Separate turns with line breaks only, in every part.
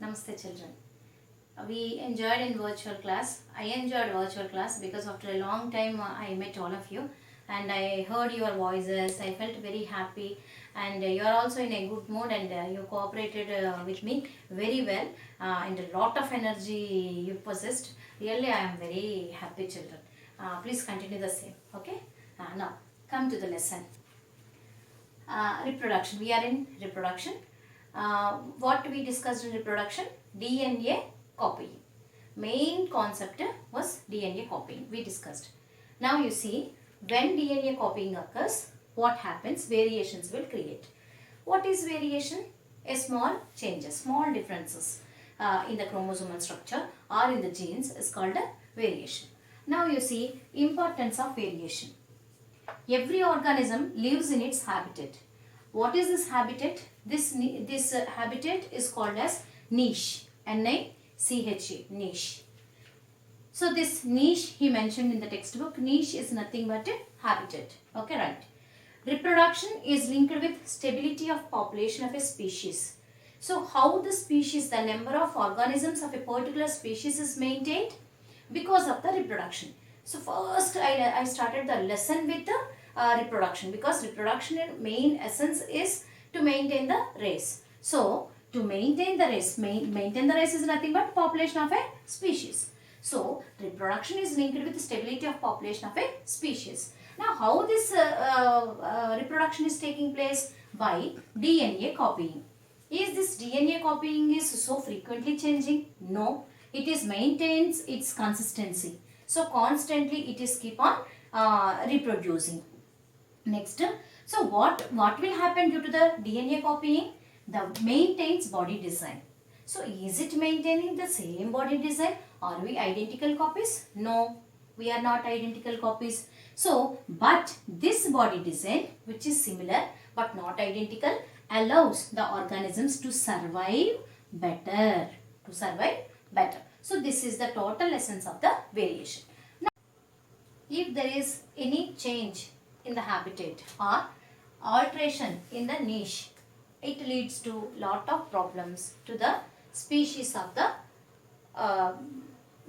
Namaste children. We enjoyed in virtual class. I enjoyed virtual class because after a long time I met all of you and I heard your voices. I felt very happy and you are also in a good mood and you cooperated with me very well and a lot of energy you possessed. Really I am very happy children. Please continue the same. Okay. Now come to the lesson. Reproduction. We are in reproduction. What we discussed in reproduction? DNA copying. Main concept was DNA copying. We discussed. Now you see, when DNA copying occurs, what happens? Variations will create. What is variation? A small changes, small differences in the chromosomal structure or in the genes is called a variation. Now you see, importance of variation. Every organism lives in its habitat. What is this habitat? This habitat is called as niche. N-I-C-H-E, niche. So this niche he mentioned in the textbook. Niche is nothing but a habitat. Okay, right. Reproduction is linked with stability of population of a species. So how the species, the number of organisms of a particular species is maintained? Because of the reproduction. So first I started the lesson with the reproduction, because reproduction in main essence is to maintain the race. So to maintain the race, maintain the race is nothing but population of a species. So reproduction is linked with the stability of population of a species. Now how this reproduction is taking place? By DNA copying. Is this DNA copying is so frequently changing? No, it is maintains its consistency. So constantly it is keep on reproducing. Next, so what will happen due to the DNA copying? The maintains body design. So is it maintaining the same body design? Are we identical copies? No, we are not identical copies. So, but this body design, which is similar but not identical, allows the organisms to survive better. So this is the total essence of the variation. Now, if there is any change in the habitat or alteration in the niche, it leads to lot of problems to the species of the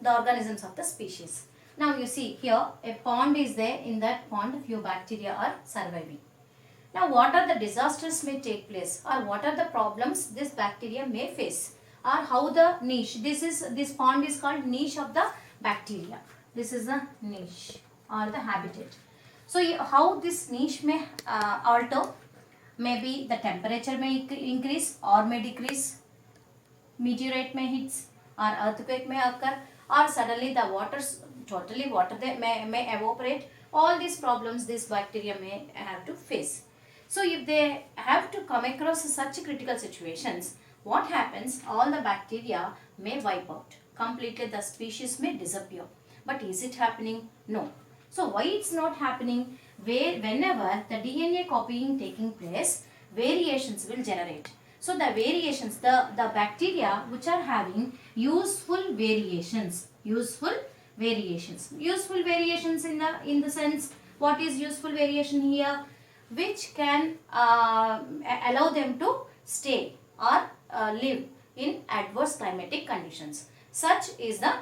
organisms of the species. Now you see here a pond is there. In that pond few bacteria are surviving. Now what are the disasters may take place, or what are the problems this bacteria may face, or how the niche, this pond is called niche of the bacteria. This is the niche or the habitat. So how this niche may alter? Maybe the temperature may increase or may decrease, meteorite may hit or earthquake may occur, or suddenly the water may evaporate. All these problems this bacteria may have to face. So if they have to come across such critical situations, what happens? All the bacteria may wipe out. Completely the species may disappear. But is it happening? No. So why it's not happening? Whenever the DNA copying taking place, variations will generate. So the variations, the bacteria which are having useful variations in the sense, what is useful variation here? Which can allow them to stay or live in adverse climatic conditions. Such is the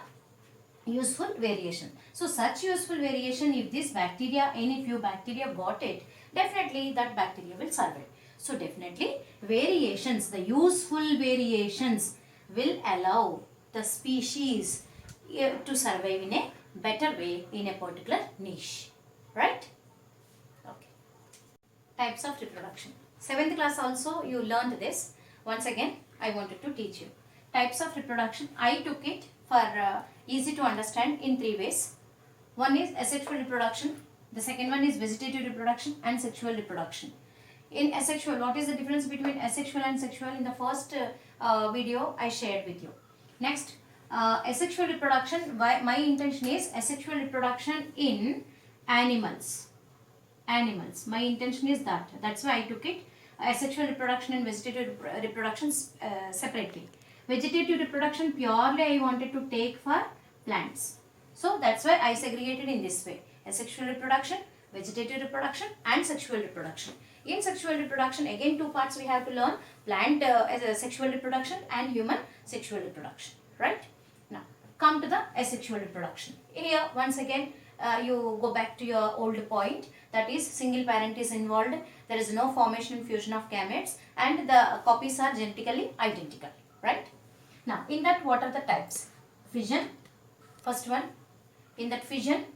useful variation. So such useful variation, if this bacteria, any few bacteria got it, definitely that bacteria will survive. So definitely variations, the useful variations will allow the species to survive in a better way in a particular niche. Right? Okay. Types of reproduction. 7th class also you learned this. Once again I wanted to teach you. Types of reproduction. I took it for easy to understand in 3 ways. One is asexual reproduction. The second one is vegetative reproduction and sexual reproduction. In asexual, what is the difference between asexual and sexual? In the first video I shared with you. Next, asexual reproduction. My intention is asexual reproduction in animals. My intention is that. That's why I took it. Asexual reproduction and vegetative reproduction separately. Vegetative reproduction purely I wanted to take for plants. So that's why I segregated in this way. Asexual reproduction, vegetative reproduction and sexual reproduction. In sexual reproduction, again 2 parts we have to learn, plant as a sexual reproduction and human sexual reproduction, right? Now, come to the asexual reproduction. Here, once again, you go back to your old point, that is single parent is involved, there is no formation and fusion of gametes, and the copies are genetically identical, right? Now, in that, what are the types? Fission, first one. In that fission,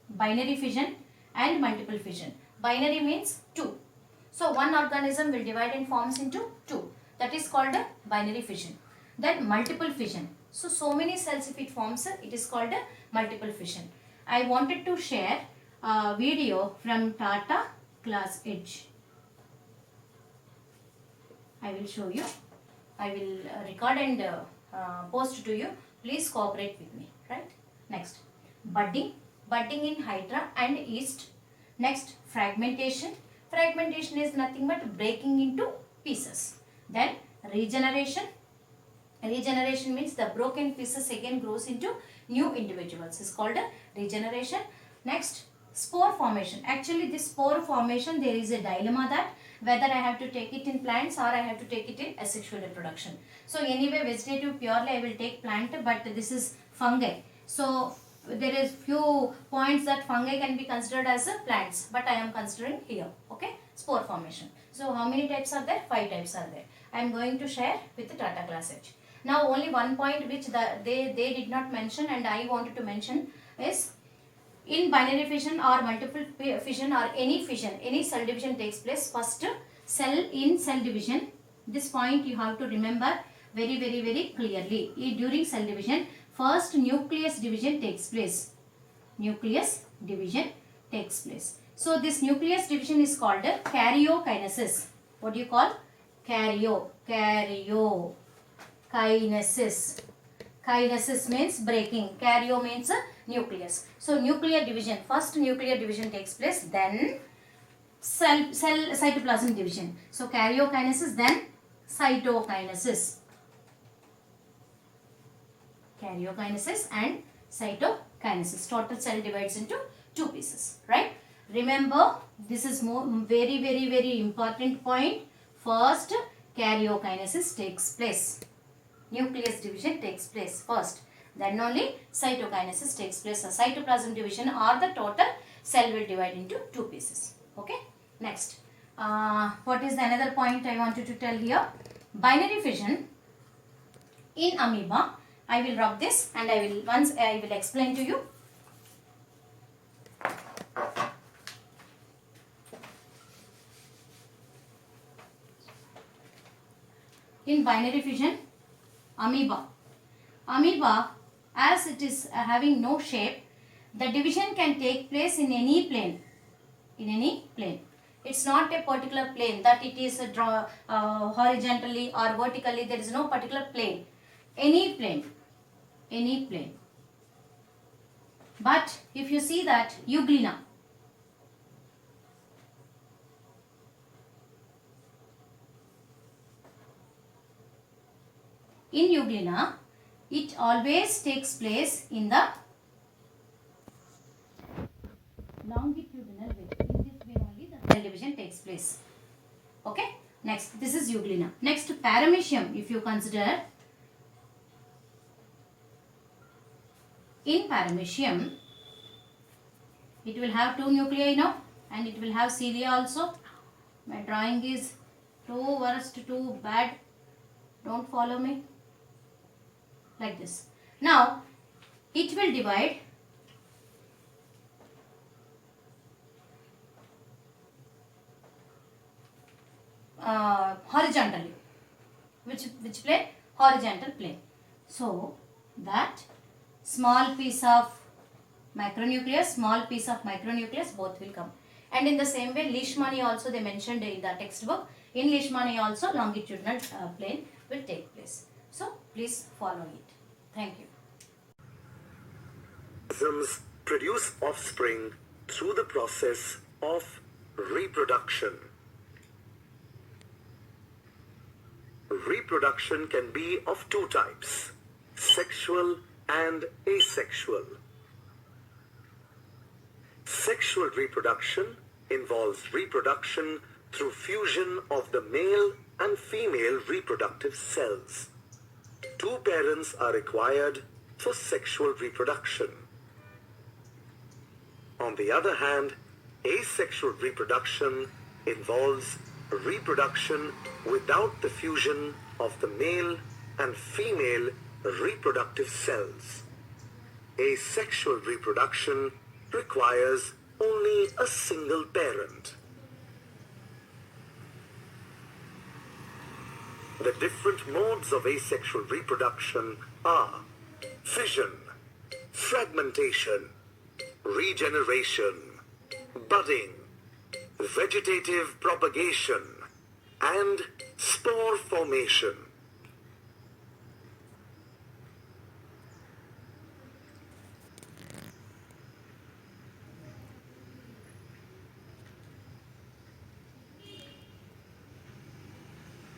binary fission and multiple fission. Binary means 2. So, one organism will divide and forms into 2. That is called a binary fission. Then multiple fission. So many cells if it forms, it is called a multiple fission. I wanted to share a video from Tata Class Edge. I will show you. I will record and post to you. Please cooperate with me, right? Next, budding in Hydra and yeast. Next, fragmentation. Fragmentation is nothing but breaking into pieces. Then regeneration. Regeneration means the broken pieces again grows into new individuals. Is called a regeneration. Next, spore formation. Actually, this spore formation, there is a dilemma that whether I have to take it in plants or I have to take it in asexual reproduction. So anyway, vegetative purely I will take plant, but this is fungi. So there is few points that fungi can be considered as plants, but I am considering here. Okay, spore formation. So how many types are there? 5 types are there. I am going to share with the Tata Class Edge. Now only one point which they did not mention and I wanted to mention is, in binary fission or multiple fission or any fission, any cell division takes place. First, cell division. This point you have to remember very clearly. During cell division, first nucleus division takes place. Nucleus division takes place. So this nucleus division is called karyokinesis. What do you call? Karyokinesis. Kinesis means breaking. Karyo means nucleus. So nuclear division, first nuclear division takes place, then cell cytoplasm division. So karyokinesis, then cytokinesis. Karyokinesis and cytokinesis. Total cell divides into 2 pieces, right? Remember, this is very important point. First, karyokinesis takes place. Nucleus division takes place first. Then only cytokinesis takes place. A cytoplasm division or the total cell will divide into 2 pieces. Okay. Next, what is the another point I wanted to tell here? Binary fission in amoeba. I will rub this and I will explain to you. In binary fission, amoeba, as it is having no shape, the division can take place in any plane. It's not a particular plane that it is horizontally or vertically. There is no particular plane. Any plane. But if you see that euglena, in euglena, it always takes place in the longitudinal way. In this way only the cell division takes place. Okay. Next, this is euglena. Next, paramecium. If you consider, in paramecium, it will have 2 nuclei now, and it will have cilia also. My drawing is too worst, too bad. Don't follow me. Like this. Now, it will divide horizontally. Which plane? Horizontal plane. So, that small piece of macronucleus, both will come. And in the same way, Leishmania also they mentioned in the textbook. In Leishmania also longitudinal plane will take place. So, please follow it. Thank you.
Organisms produce offspring through the process of reproduction. Reproduction can be of 2 types, sexual and asexual. Sexual reproduction involves reproduction through fusion of the male and female reproductive cells. Two parents are required for sexual reproduction. On the other hand, asexual reproduction involves reproduction without the fusion of the male and female reproductive cells. Asexual reproduction requires only a single parent. The different modes of asexual reproduction are fission, fragmentation, regeneration, budding, vegetative propagation, and spore formation.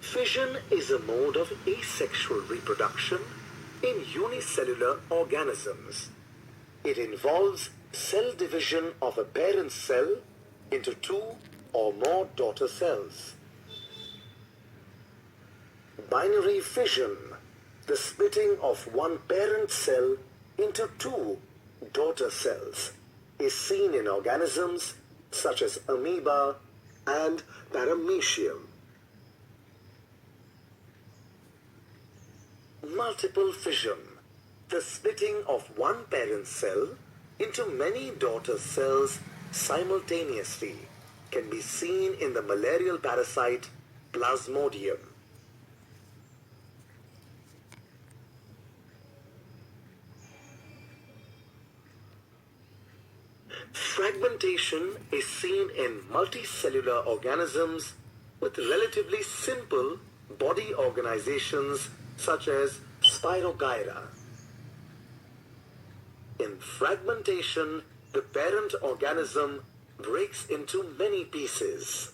Fission is a mode of asexual reproduction in unicellular organisms. It involves cell division of a parent cell into two or more daughter cells. Binary fission, the splitting of one parent cell into two daughter cells, is seen in organisms such as Amoeba and Paramecium. Multiple fission, the splitting of one parent cell into many daughter cells simultaneously, can be seen in the malarial parasite Plasmodium. Fragmentation is seen in multicellular organisms with relatively simple body organizations such as Spirogyra. In fragmentation, the parent organism breaks into many pieces.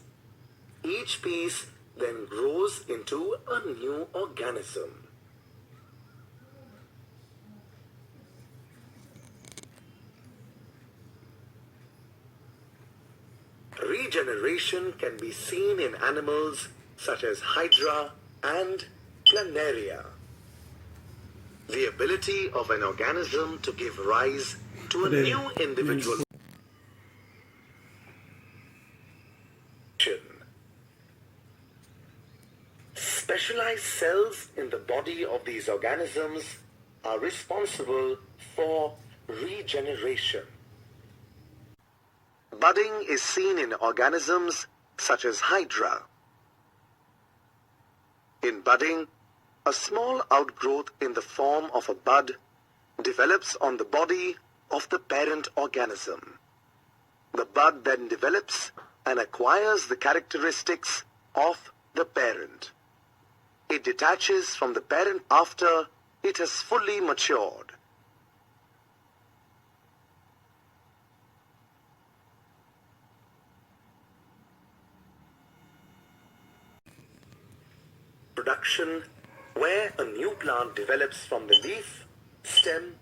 Each piece then grows into a new organism. Regeneration can be seen in animals such as Hydra and Planaria. The ability of an organism to give rise to a new individual. Specialized cells in the body of these organisms are responsible for regeneration. Budding is seen in organisms such as Hydra. In budding, a small outgrowth in the form of a bud develops on the body of the parent organism. The bud then develops and acquires the characteristics of the parent. It detaches from the parent after it has fully matured. Production, where a new plant develops from the leaf, stem,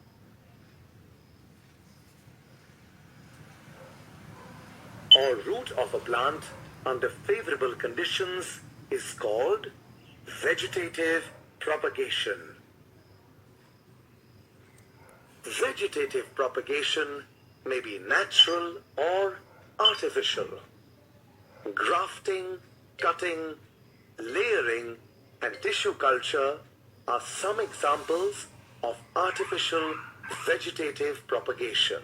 or root of a plant under favorable conditions, is called vegetative propagation. Vegetative propagation may be natural or artificial. Grafting, cutting, layering, and tissue culture are some examples of artificial vegetative propagation.